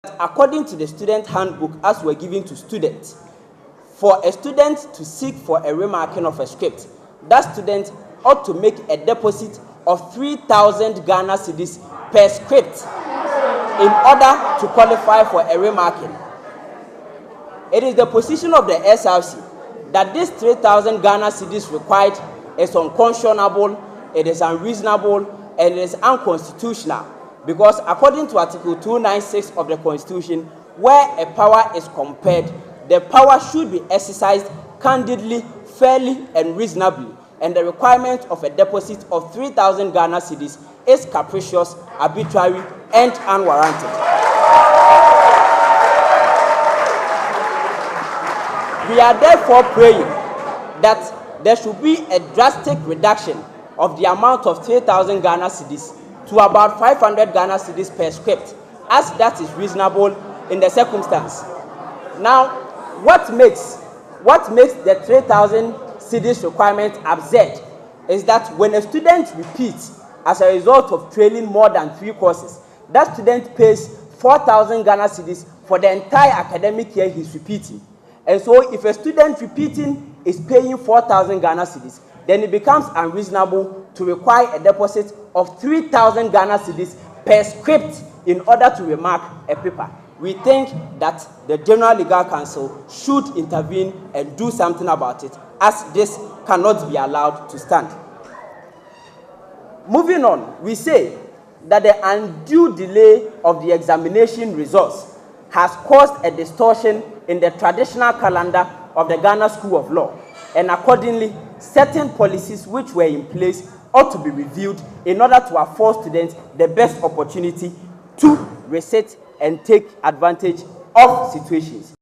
According to the student handbook as we're giving to students, for a student to seek for a remarking of a script, that student ought to make a deposit of 3,000 Ghana cedis per script in order to qualify for a remarking. It is the position of the SRC that this 3,000 Ghana cedis required is unconscionable, it is unreasonable, and it is unconstitutional. Because according to Article 296 of the Constitution, where a power is compared, the power should be exercised candidly, fairly, and reasonably. And the requirement of a deposit of 3,000 Ghana cedis is capricious, arbitrary, and unwarranted. We are therefore praying that there should be a drastic reduction of the amount of 3,000 Ghana cedis to about 500 Ghana cedis per script, as that is reasonable in the circumstance. Now, what makes the 3,000 cedis requirement absurd is that when a student repeats as a result of trailing more than 3 courses, that student pays 4,000 Ghana cedis for the entire academic year he's repeating. And so if a student repeating is paying 4,000 Ghana cedis, then it becomes unreasonable to require a deposit of 3,000 Ghana cedis per script in order to remark a paper. We think that the General Legal Council should intervene and do something about it, as this cannot be allowed to stand. Moving on, we say that the undue delay of the examination results has caused a distortion in the traditional calendar of the Ghana School of Law, and accordingly, certain policies which were in place ought to be reviewed in order to afford students the best opportunity to reset and take advantage of situations.